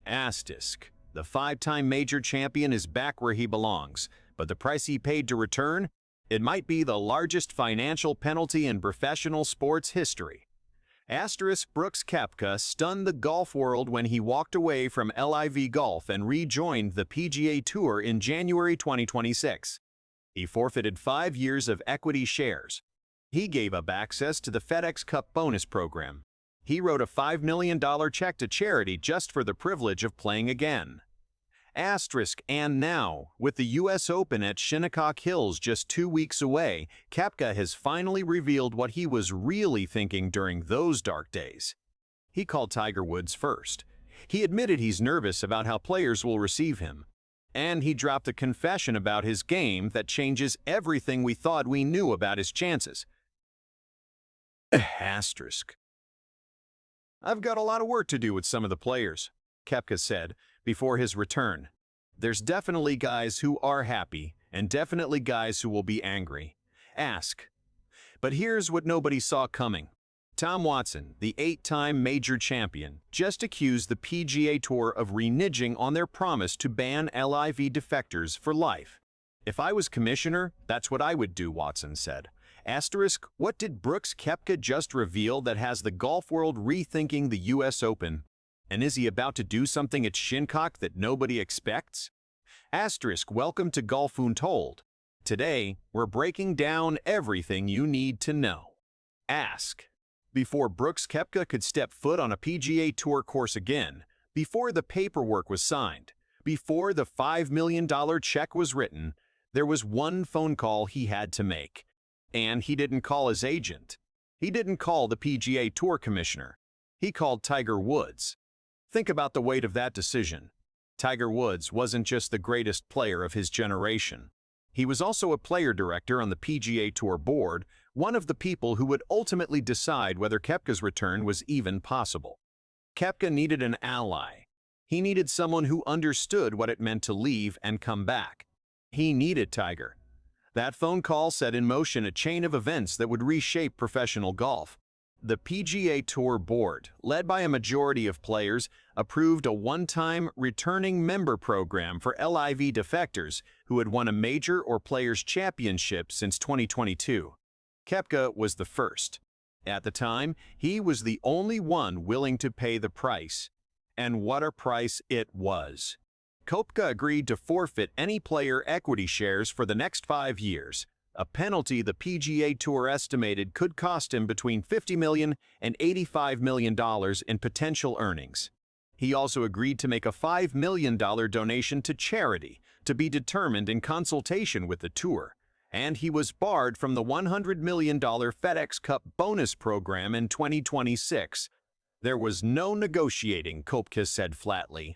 Asterisk. The five-time major champion is back where he belongs, but the price he paid to return? It might be the largest financial penalty in professional sports history. Asterisk. Brooks Koepka stunned the golf world when he walked away from LIV Golf and rejoined the PGA Tour in January 2026. He forfeited 5 years of equity shares. He gave up access to the FedEx Cup bonus program. He wrote a $5 million check to charity just for the privilege of playing again. Asterisk. And now, with the U.S. Open at Shinnecock Hills just 2 weeks away, Koepka has finally revealed what he was really thinking during those dark days. He called Tiger Woods first. He admitted he's nervous about how players will receive him. And he dropped a confession about his game that changes everything we thought we knew about his chances. Asterisk. I've got a lot of work to do with some of the players, Koepka said before his return. There's definitely guys who are happy and definitely guys who will be angry. But here's what nobody saw coming. Tom Watson, the 8-time major champion, just accused the PGA Tour of reneging on their promise to ban LIV defectors for life. If I was commissioner, that's what I would do, Watson said. Asterisk. What did Brooks Koepka just reveal that has the golf world rethinking the U.S. Open? And is he about to do something at Shinnecock that nobody expects? Asterisk. Welcome to Golf Untold. Today, we're breaking down everything you need to know. Before Brooks Koepka could step foot on a PGA Tour course again, before the paperwork was signed, before the $5 million check was written, there was one phone call he had to make. And he didn't call his agent. He didn't call the PGA Tour commissioner. He called Tiger Woods. Think about the weight of that decision. Tiger Woods wasn't just the greatest player of his generation. He was also a player director on the PGA Tour board, one of the people who would ultimately decide whether Koepka's return was even possible. Koepka needed an ally. He needed someone who understood what it meant to leave and come back. He needed Tiger. That phone call set in motion a chain of events that would reshape professional golf. The PGA Tour board, led by a majority of players, approved a one-time returning member program for LIV defectors who had won a major or players' championship since 2022. Koepka was the first. At the time, he was the only one willing to pay the price. And what a price it was. Koepka agreed to forfeit any player equity shares for the next 5 years, a penalty the PGA Tour estimated could cost him between $50 million and $85 million in potential earnings. He also agreed to make a $5 million donation to charity, to be determined in consultation with the tour, and he was barred from the $100 million FedEx Cup bonus program in 2026. There was no negotiating, Koepka said flatly.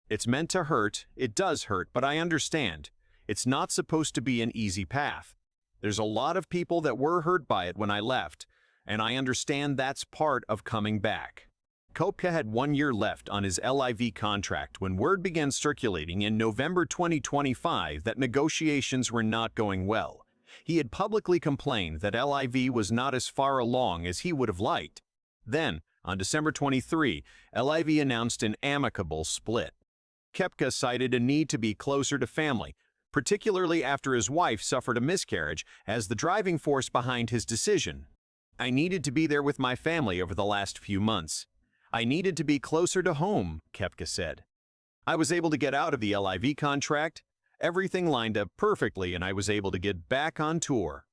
It's meant to hurt, it does hurt, but I understand. It's not supposed to be an easy path. There's a lot of people that were hurt by it when I left, and I understand that's part of coming back. Koepka had 1 year left on his LIV contract when word began circulating in November 2025 that negotiations were not going well. He had publicly complained that LIV was not as far along as he would have liked. Then, on December 23, LIV announced an amicable split. Koepka cited a need to be closer to family, particularly after his wife suffered a miscarriage, as the driving force behind his decision. I needed to be there with my family over the last few months. I needed to be closer to home, Koepka said. I was able to get out of the LIV contract. Everything lined up perfectly and I was able to get back on tour.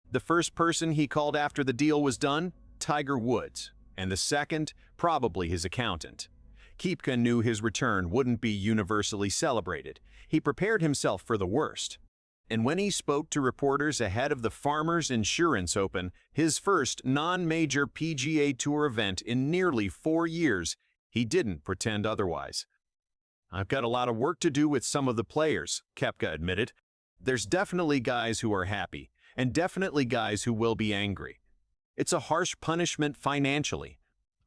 The first person he called after the deal was done, Tiger Woods, and the second, probably his accountant. Koepka knew his return wouldn't be universally celebrated. He prepared himself for the worst. And when he spoke to reporters ahead of the Farmers Insurance Open, his first non-major PGA Tour event in nearly 4 years, he didn't pretend otherwise. I've got a lot of work to do with some of the players, Koepka admitted. There's definitely guys who are happy, and definitely guys who will be angry. It's a harsh punishment financially.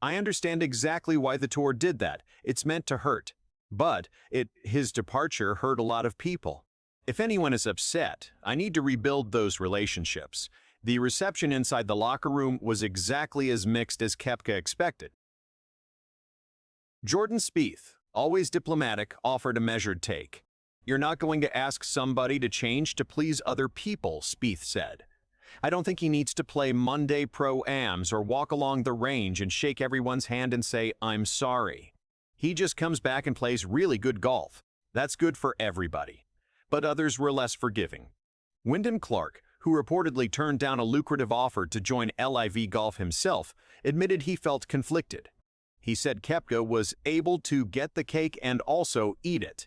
I understand exactly why the tour did that. It's meant to hurt. But his departure hurt a lot of people. If anyone is upset, I need to rebuild those relationships. The reception inside the locker room was exactly as mixed as Koepka expected. Jordan Spieth, Always diplomatic, offered a measured take. "You're not going to ask somebody to change to please other people," Spieth said. "I don't think he needs to play Monday Pro-Ams or walk along the range and shake everyone's hand and say, 'I'm sorry.' He just comes back and plays really good golf. That's good for everybody." But others were less forgiving. Wyndham Clark, who reportedly turned down a lucrative offer to join LIV Golf himself, admitted he felt conflicted. He said Koepka was able to get the cake and also eat it.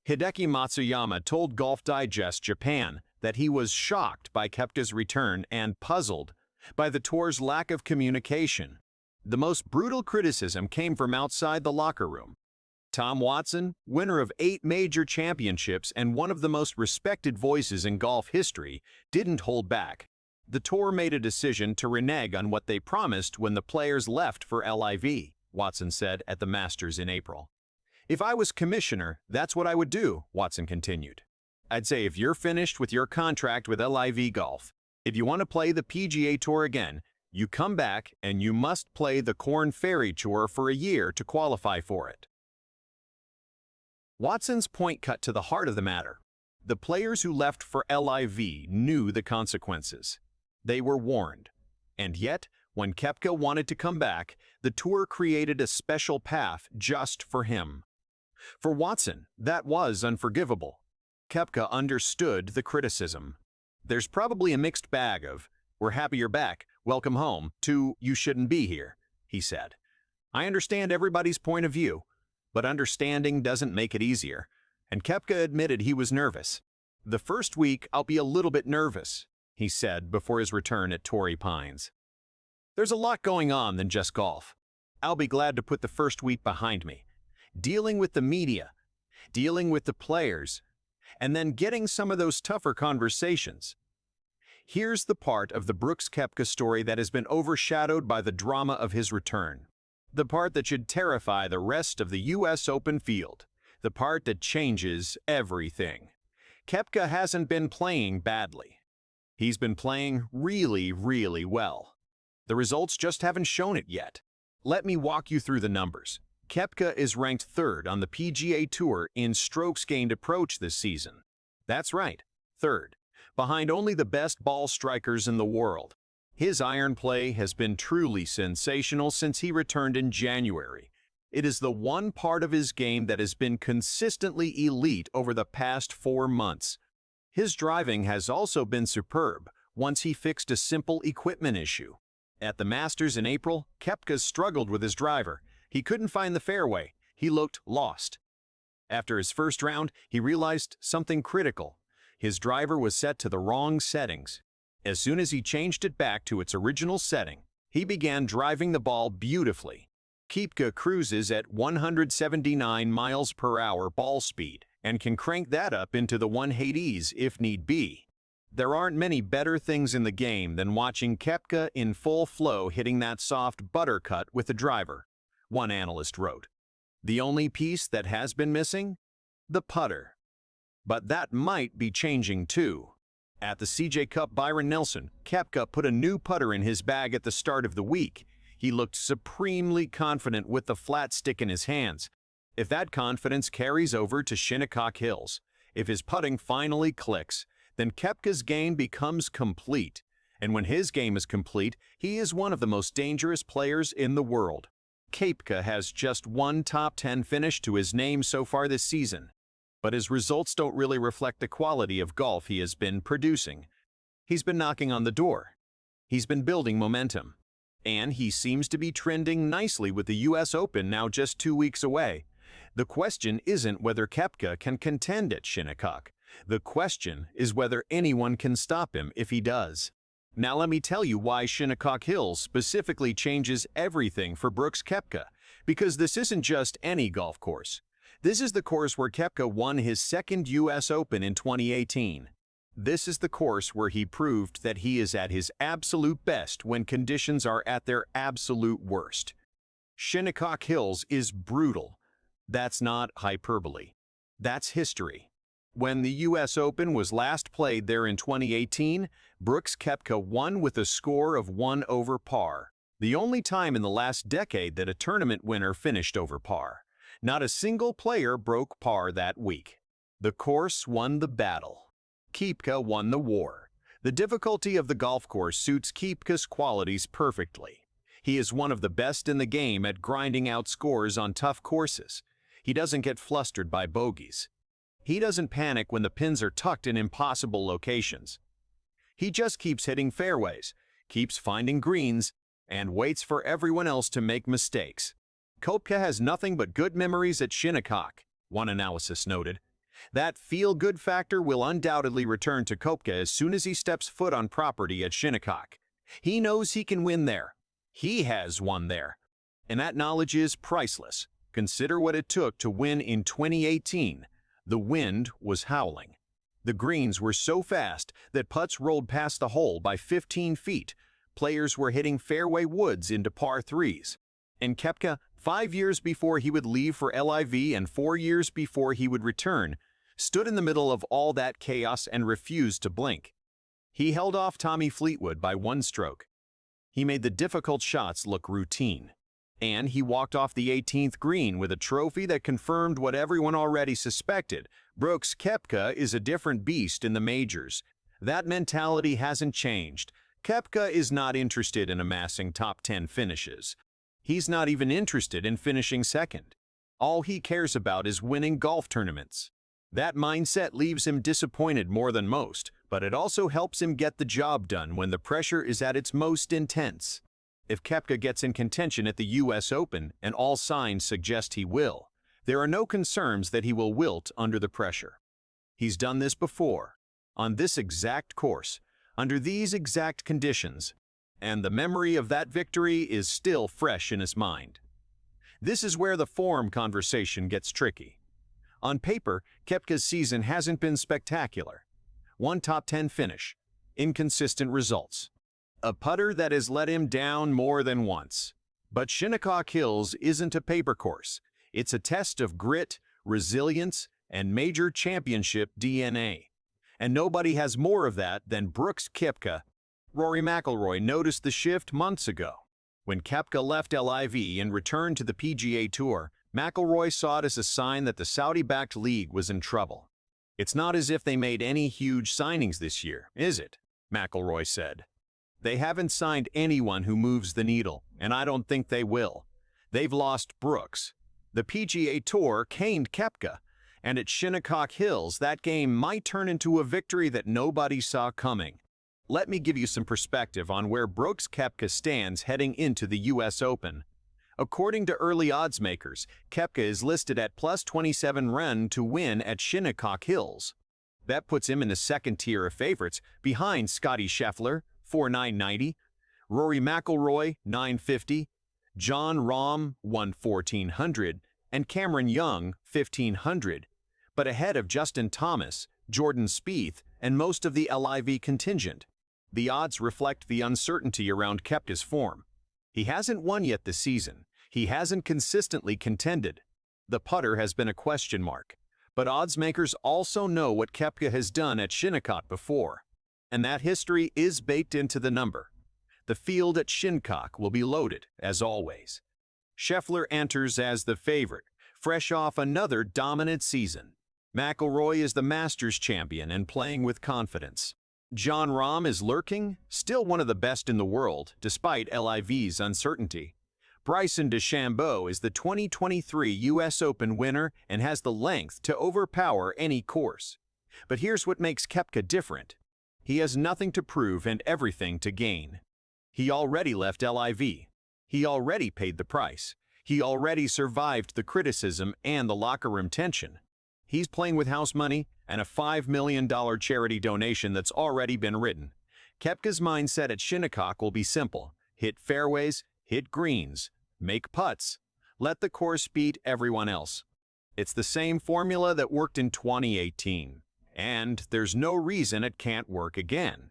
Hideki Matsuyama told Golf Digest Japan that he was shocked by Koepka's return and puzzled by the tour's lack of communication. The most brutal criticism came from outside the locker room. Tom Watson, winner of 8 major championships and one of the most respected voices in golf history, didn't hold back. "The tour made a decision to renege on what they promised when the players left for LIV," Watson said at the Masters in April. "If I was commissioner, that's what I would do," Watson continued. "I'd say if you're finished with your contract with LIV Golf, if you want to play the PGA Tour again, you come back and you must play the Korn Ferry Tour for a year to qualify for it." Watson's point cut to the heart of the matter. The players who left for LIV knew the consequences. They were warned. And yet, when Koepka wanted to come back, the tour created a special path just for him. For Watson, that was unforgivable. Koepka understood the criticism. There's probably a mixed bag of, "We're happy you're back, welcome home," to "You shouldn't be here," he said. "I understand everybody's point of view, but understanding doesn't make it easier," and Koepka admitted he was nervous. "The first week, I'll be a little bit nervous," he said before his return at Torrey Pines. "There's a lot going on than just golf. I'll be glad to put the first week behind me. Dealing with the media, dealing with the players, and then getting some of those tougher conversations." Here's the part of the Brooks Koepka story that has been overshadowed by the drama of his return. The part that should terrify the rest of the US Open field. The part that changes everything. Koepka hasn't been playing badly. He's been playing really, really well. The results just haven't shown it yet. Let me walk you through the numbers. Koepka is ranked 3rd on the PGA Tour in strokes gained approach this season. That's right, 3rd, behind only the best ball strikers in the world. His iron play has been truly sensational since he returned in January. It is the one part of his game that has been consistently elite over the past 4 months. His driving has also been superb once he fixed a simple equipment issue. At the Masters in April, Koepka struggled with his driver. He couldn't find the fairway. He looked lost. After his first round, he realized something critical. His driver was set to the wrong settings. As soon as he changed it back to its original setting, he began driving the ball beautifully. Koepka cruises at 179 miles per hour ball speed and can crank that up into the 180s if need be. There aren't many better things in the game than watching Koepka in full flow hitting that soft butter cut with the driver, one analyst wrote. The only piece that has been missing? The putter. But that might be changing too. At the CJ Cup Byron Nelson, Koepka put a new putter in his bag at the start of the week. He looked supremely confident with the flat stick in his hands. If that confidence carries over to Shinnecock Hills, if his putting finally clicks, then Koepka's game becomes complete. And when his game is complete, he is one of the most dangerous players in the world. Koepka has just one top 10 finish to his name so far this season. But his results don't really reflect the quality of golf he has been producing. He's been knocking on the door. He's been building momentum. And he seems to be trending nicely with the US Open now just 2 weeks away. The question isn't whether Koepka can contend at Shinnecock. The question is whether anyone can stop him if he does. Now let me tell you why Shinnecock Hills specifically changes everything for Brooks Koepka, because this isn't just any golf course. This is the course where Koepka won his second US Open in 2018. This is the course where he proved that he is at his absolute best when conditions are at their absolute worst. Shinnecock Hills is brutal. That's not hyperbole. That's history. When the US Open was last played there in 2018, Brooks Koepka won with a score of 1 over par, the only time in the last decade that a tournament winner finished over par. Not a single player broke par that week. The course won the battle. Koepka won the war. The difficulty of the golf course suits Koepka's qualities perfectly. He is one of the best in the game at grinding out scores on tough courses. He doesn't get flustered by bogeys. He doesn't panic when the pins are tucked in impossible locations. He just keeps hitting fairways, keeps finding greens, and waits for everyone else to make mistakes. Koepka has nothing but good memories at Shinnecock, one analysis noted. That feel-good factor will undoubtedly return to Koepka as soon as he steps foot on property at Shinnecock. He knows he can win there. He has won there. And that knowledge is priceless. Consider what it took to win in 2018. The wind was howling. The greens were so fast that putts rolled past the hole by 15 feet. Players were hitting fairway woods into par threes. And Koepka, 5 years before he would leave for LIV and 4 years before he would return, stood in the middle of all that chaos and refused to blink. He held off Tommy Fleetwood by 1 stroke. He made the difficult shots look routine. And he walked off the 18th green with a trophy that confirmed what everyone already suspected. Brooks Koepka is a different beast in the majors. That mentality hasn't changed. Koepka is not interested in amassing top 10 finishes. He's not even interested in finishing second. All he cares about is winning golf tournaments. That mindset leaves him disappointed more than most, but it also helps him get the job done when the pressure is at its most intense. If Koepka gets in contention at the US Open, and all signs suggest he will, there are no concerns that he will wilt under the pressure. He's done this before, on this exact course, under these exact conditions, and the memory of that victory is still fresh in his mind. This is where the form conversation gets tricky. On paper, Koepka's season hasn't been spectacular. 1 top 10 finish, inconsistent results. A putter that has let him down more than once. But Shinnecock Hills isn't a paper course. It's a test of grit, resilience, and major championship DNA. And nobody has more of that than Brooks Koepka. Rory McIlroy noticed the shift months ago. When Koepka left LIV and returned to the PGA Tour, McIlroy saw it as a sign that the Saudi-backed league was in trouble. "It's not as if they made any huge signings this year, is it?" McIlroy said. "They haven't signed anyone who moves the needle, and I don't think they will. They've lost Brooks." The PGA Tour caned Koepka, and at Shinnecock Hills, that game might turn into a victory that nobody saw coming. Let me give you some perspective on where Brooks Koepka stands heading into the US Open. According to early odds makers, Koepka is listed at +27 run to win at Shinnecock Hills. That puts him in the second tier of favorites, behind Scottie Scheffler, 4,990, Rory McIlroy, 950, Jon Rahm, 1,400, and Cameron Young, 1,500, but ahead of Justin Thomas, Jordan Spieth, and most of the LIV contingent. The odds reflect the uncertainty around Koepka's form. He hasn't won yet this season. He hasn't consistently contended. The putter has been a question mark. But odds makers also know what Koepka has done at Shinnecock before. And that history is baked into the number. The field at Shinnecock will be loaded, as always. Scheffler enters as the favorite, fresh off another dominant season. McIlroy is the Masters champion and playing with confidence. Jon Rahm is lurking, still one of the best in the world, despite LIV's uncertainty. Bryson DeChambeau is the 2023 US Open winner and has the length to overpower any course. But here's what makes Koepka different. He has nothing to prove and everything to gain. He already left LIV. He already paid the price. He already survived the criticism and the locker room tension. He's playing with house money and a $5 million charity donation that's already been written. Koepka's mindset at Shinnecock will be simple. Hit fairways, hit greens, make putts, let the course beat everyone else. It's the same formula that worked in 2018, and there's no reason it can't work again.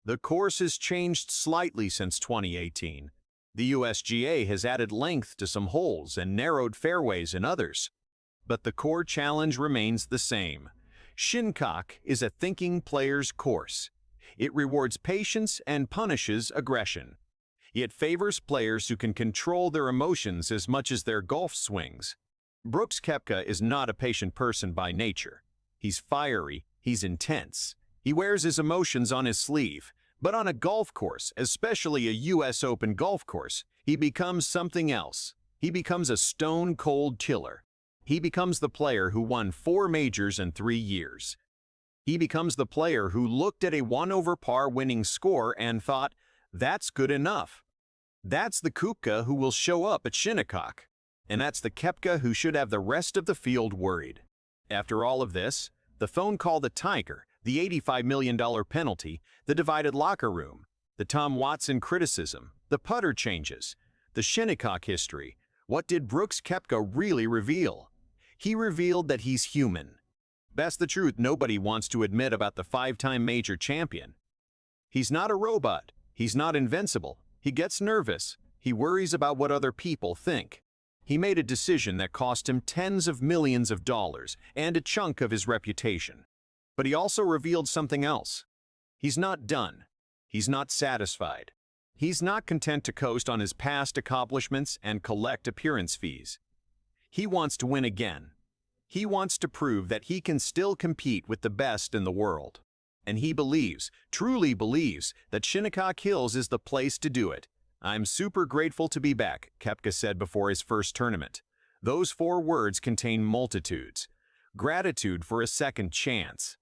The course has changed slightly since 2018. The USGA has added length to some holes and narrowed fairways in others. But the core challenge remains the same. Shinnecock is a thinking player's course. It rewards patience and punishes aggression. It favors players who can control their emotions as much as their golf swings. Brooks Koepka is not a patient person by nature. He's fiery, he's intense. He wears his emotions on his sleeve. But on a golf course, especially a US Open golf course, he becomes something else. He becomes a stone-cold killer. He becomes the player who won 4 majors in 3 years. He becomes the player who looked at a 1-over-par winning score and thought, that's good enough. That's the Koepka who will show up at Shinnecock. And that's the Koepka who should have the rest of the field worried. After all of this, the phone call, the tiger, the $85 million penalty, the divided locker room, the Tom Watson criticism, the putter changes, the Shinnecock history. What did Brooks Koepka really reveal? He revealed that he's human. That's the truth nobody wants to admit about the 5-time major champion. He's not a robot. He's not invincible. He gets nervous. He worries about what other people think. He made a decision that cost him tens of millions of dollars and a chunk of his reputation. But he also revealed something else. He's not done. He's not satisfied. He's not content to coast on his past accomplishments and collect appearance fees. He wants to win again. He wants to prove that he can still compete with the best in the world. And he believes, truly believes, that Shinnecock Hills is the place to do it. I'm super grateful to be back, Koepka said before his first tournament. Those 4 words contain multitudes. Gratitude for a second chance.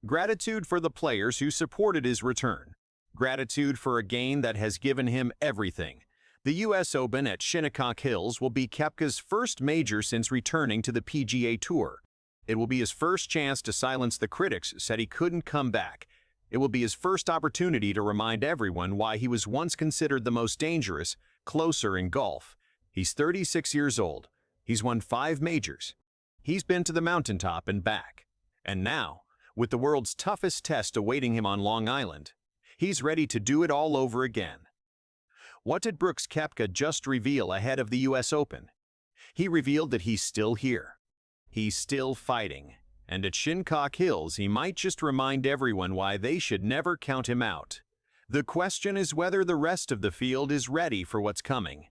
Gratitude for the players who supported his return. Gratitude for a game that has given him everything. The US Open at Shinnecock Hills will be Koepka's first major since returning to the PGA Tour. It will be his first chance to silence the critics who said he couldn't come back. It will be his first opportunity to remind everyone why he was once considered the most dangerous, closer in golf. He's 36 years old. He's won 5 majors. He's been to the mountaintop and back. And now, with the world's toughest test awaiting him on Long Island, he's ready to do it all over again. What did Brooks Koepka just reveal ahead of the US Open? He revealed that he's still here. He's still fighting. And at Shinnecock Hills, he might just remind everyone why they should never count him out. The question is whether the rest of the field is ready for what's coming.